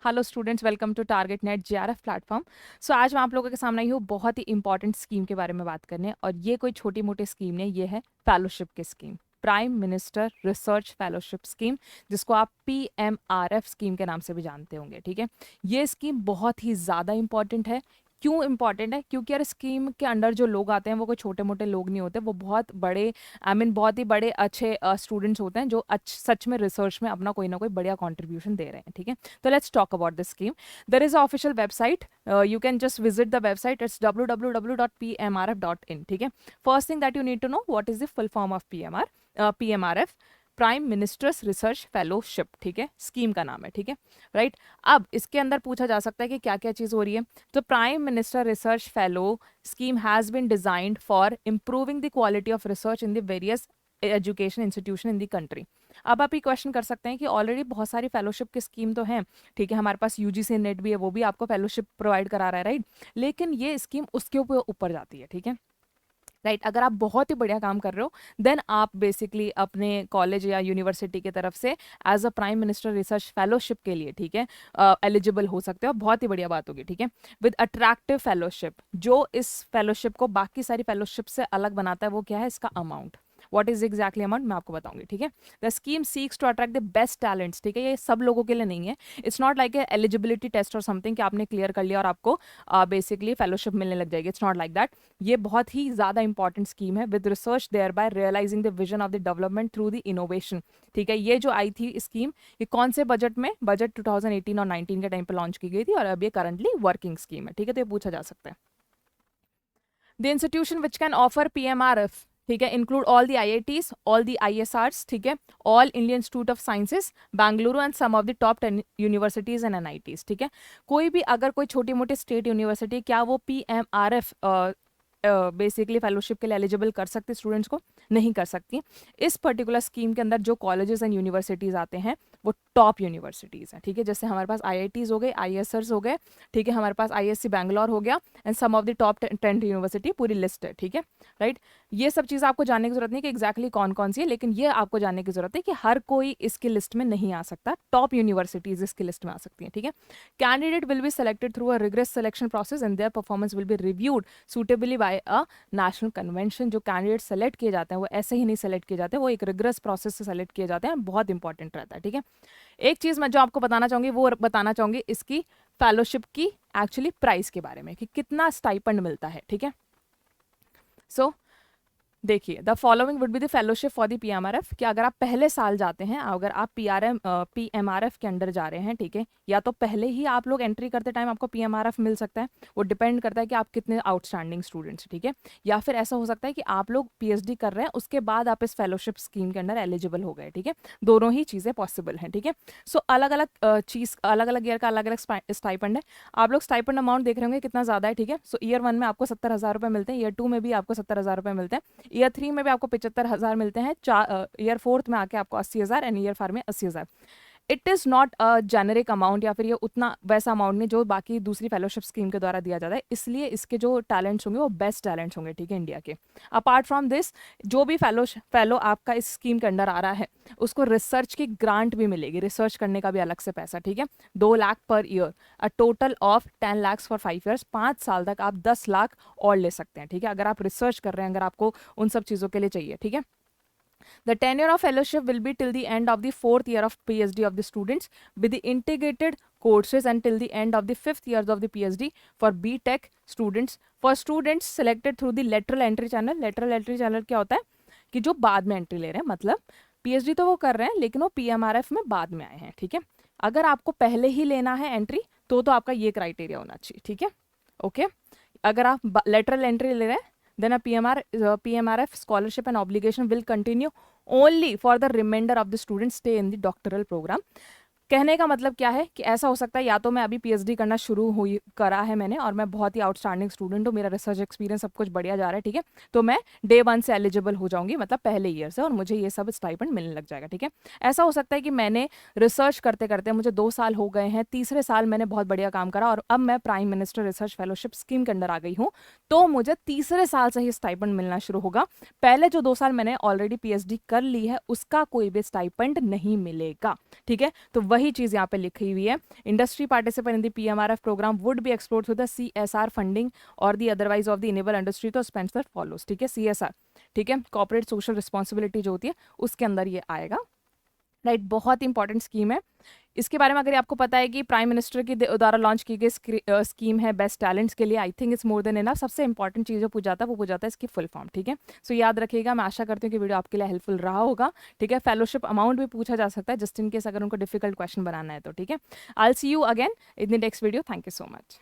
Hello students, welcome to target NET JRF platform. So आज मैं आप लोगों के सामने आई हूँ बहुत ही इंपॉर्टेंट स्कीम के बारे में बात करने। और ये कोई छोटी मोटी स्कीम नहीं, ये है फेलोशिप की scheme, prime minister research fellowship scheme, जिसको आप PMRF स्कीम के नाम से भी जानते होंगे। ठीक है, ये स्कीम बहुत ही ज़्यादा इंपॉर्टेंट है। क्यों इंपॉर्टेंट है? क्योंकि यार स्कीम के अंडर जो लोग आते हैं वो कोई छोटे मोटे लोग नहीं होते, वो बहुत बड़े बहुत ही बड़े अच्छे स्टूडेंट्स होते हैं जो सच में रिसर्च में अपना कोई ना कोई बढ़िया कॉन्ट्रीब्यूशन दे रहे हैं। ठीक है, so let's talk about this scheme. There is an official website. You can just visit the website. It's www.pmrf.in. ठीक है, first thing that you need to know, what is the full form of PMRF, prime ministers research fellowship. ठीक है, scheme का नाम है। ठीक है, right. अब इसके अंदर पूछा जा सकता है कि क्या क्या चीज हो रही है। तो prime minister research fellow scheme has been designed for improving the quality of research in the various education institution in the country. अब आप ये क्वेश्चन कर सकते हैं कि ऑलरेडी बहुत सारी फेलोशिप की स्कीम तो हैं। ठीक है, हमारे पास यूजीसी नेट भी है, वो भी आपको फेलोशिप प्रोवाइड करा रहा है, राइट। लेकिन ये स्कीम उसके ऊपर जाती है। ठीक है, राइट। अगर आप बहुत ही बढ़िया काम कर रहे हो, देन आप बेसिकली अपने कॉलेज या यूनिवर्सिटी की तरफ से as a prime minister research fellowship के लिए, ठीक है, एलिजिबल हो सकते हो। बहुत ही बढ़िया बात होगी। ठीक है, विद अट्रैक्टिव फेलोशिप। जो इस फेलोशिप को बाकी सारी फेलोशिप से अलग बनाता है वो क्या है? इसका amount. What is exactly amount मैं आपको बताऊंगी। ठीक है, the scheme seeks to attract the best talents. ठीक है, ये सब लोगों के लिए नहीं है। It's not like a eligibility test or something कि आपने क्लियर कर लिया और आपको बेसिकली फेलोशिप मिलने लग जाएगी। It's not like that. ये बहुत ही ज्यादा इंपॉर्टेंट स्कीम है। With research thereby realising the vision of the development through the innovation. ठीक है, ये जो आई थी स्कीम, ये कौन से बजट में? बजट 2018 और 19 के टाइम पे लॉन्च की गई थी और अब ये करंटली वर्किंग स्कीम है। ठीक है, तो ये पूछा जा सकता है। The institution which can offer PMRF, ठीक है, include all the IITs, all the ISRs, ठीक है, all Indian institute of sciences Bengaluru and some of the top 10 universities and NITs। ठीक है, कोई भी अगर कोई छोटी मोटी स्टेट यूनिवर्सिटी, क्या वो PMRF बेसिकली फेलोशिप के लिए एलिजिबल कर सकती स्टूडेंट्स को? नहीं कर सकती। इस पर्टिकुलर स्कीम के अंदर जो कॉलेजेस एंड यूनिवर्सिटीज आते हैं वो टॉप यूनिवर्सिटीज हैं। ठीक है, जैसे हमारे पास IITs हो गए, ISRs हो गए, ठीक है, हमारे पास ISC बैंगलोर हो गया and some of the top 10 university, पूरी लिस्ट है। ठीक है, राइट। ये सब चीज़ आपको जानने की जरूरत नहीं कि एग्जैक्टली कौन कौन सी है, लेकिन ये आपको जानने की जरूरत है कि हर कोई इसकी लिस्ट में नहीं आ सकता, टॉप यूनिवर्सिटीज इसकी लिस्ट में आ सकती हैं। ठीक है, candidate will be selected through a rigorous selection process and their performance will be reviewed suitably by a national convention. जो कैंडिडेट सेलेक्ट किए जाते हैं वो ऐसे ही नहीं सेलेक्ट किए जाते, वो एक रिग्रेस प्रोसेस से सेलेक्ट किए जाते हैं। बहुत इंपॉर्टेंट रहता है। ठीक है, एक चीज मैं जो आपको बताना चाहूंगी वो बताना चाहूंगी इसकी फेलोशिप की एक्चुअली प्राइस के बारे में कि कितना स्टाइपेंड मिलता है। ठीक है, सो देखिए, the following would be the fellowship for the PMRF कि अगर आप पहले साल जाते हैं, अगर आप PMRF के अंडर जा रहे हैं, ठीक है, या तो पहले ही आप लोग एंट्री करते टाइम आपको PMRF मिल सकता है। वो डिपेंड करता है कि आप कितने आउटस्टैंडिंग स्टूडेंट्स। ठीक है, या फिर ऐसा हो सकता है कि आप लोग PhD कर रहे हैं, उसके बाद आप इस फेलोशिप स्कीम के अंडर एलिजिबल हो गए। ठीक है, दोनों ही चीज़ें पॉसिबल हैं। ठीक है, सो अलग अलग चीज़, अलग अलग ईयर का अलग अलग स्टाइपेंड है। आप लोग स्टाइपेंड अमाउंट देख रहे होंगे कितना ज़्यादा है। ठीक है, सो ईयर 1 में आपको 70,000 रुपये मिलते हैं, ईयर 2 में भी आपको 70,000 रुपये मिलते हैं, ईयर 3 में भी आपको 75,000 मिलते हैं, ईयर 4th में आके आपको 80,000 एंड ईयर 5 में 80,000। It is not a generic amount, या फिर ये उतना वैसा अमाउंट नहीं जो बाकी दूसरी फेलोशिप स्कीम के द्वारा दिया जाता है, इसलिए इसके जो टैलेंट्स होंगे वो बेस्ट टैलेंट्स होंगे। ठीक है, इंडिया के। अपार्ट फ्रॉम दिस, जो भी फेलो आपका इस स्कीम के अंडर आ रहा है उसको रिसर्च की ग्रांट भी मिलेगी, रिसर्च करने का भी अलग से पैसा। ठीक है, 2 lakh per year, a total of 10 lakhs for 5 years। 5 साल तक आप 10 लाख और ले सकते हैं। ठीक है, अगर आप रिसर्च कर रहे हैं, अगर आपको उन सब चीज़ों के लिए चाहिए। ठीक है, the tenure of fellowship will be till the end of the 4th year of PhD of the students with the integrated courses and till the end of the 5th years of the PhD for BTech students. For students selected through the lateral entry channel. Lateral entry channel क्या होता है कि जो बाद में entry ले रहे हैं, मतलब PhD तो वो कर रहे हैं लेकिन वो PMRF में बाद में आए हैं। ठीक है, अगर आपको पहले ही लेना है एंट्री तो आपका ये क्राइटेरिया होना चाहिए। ठीक है, ओके। अगर आप लेटरल एंट्री ले रहे हैं, then a PMRF scholarship and obligation will continue only for the remainder of the students stay in the doctoral program. कहने का मतलब क्या है कि ऐसा हो सकता है या तो मैं अभी PhD करना शुरू हुई करा है मैंने और मैं बहुत ही आउटस्टैंडिंग स्टूडेंट हूँ, मेरा रिसर्च एक्सपीरियंस सब कुछ बढ़िया जा रहा है। ठीक है, तो मैं डे 1 से एलिजिबल हो जाऊंगी, मतलब पहले ईयर से, और मुझे ये सब स्टाइपेंड मिलने लग जाएगा। ठीक है, ऐसा हो सकता है कि मैंने रिसर्च करते करते मुझे 2 साल हो गए हैं, तीसरे साल मैंने बहुत बढ़िया काम करा और अब मैं prime minister research fellowship scheme के अंदर आ गई हूँ, तो मुझे तीसरे साल से ही स्टाइपेंड मिलना शुरू होगा। पहले जो 2 साल मैंने ऑलरेडी PhD कर ली है उसका कोई भी स्टाइपेंड नहीं मिलेगा। ठीक है, तो वही वही चीज़ यहाँ पे लिखी हुई है, industry participant in the PMRF program would be explored through the CSR funding और the otherwise of the enable industry to sponsor follows, ठीक है, CSR, ठीक है, कॉर्पोरेट सोशल रिस्पॉन्सिबिलिटी जो होती है उसके अंदर ये आएगा, राइट। बहुत इंपॉर्टेंट स्कीम है। इसके बारे में अगर आपको पता है कि प्राइम मिनिस्टर की द्वारा लॉन्च की गई स्कीम है बेस्ट टैलेंट्स के लिए, I think it's more than enough. सबसे इंपॉर्टेंट चीज़ जो पूछ जाता है वो पूछ जाता है इसकी फुल फॉर्म, ठीक है। सो याद रखिएगा, मैं आशा करती हूँ कि वीडियो आपके लिए हेल्पफुल रहा होगा, ठीक है। फेलोशिप अमाउंट भी पूछा जा सकता है जस्ट इन केस अगर उनको डिफिकल्ट क्वेश्चन बनाना है तो, ठीक है। I will see you again in the next video. Thank you so much.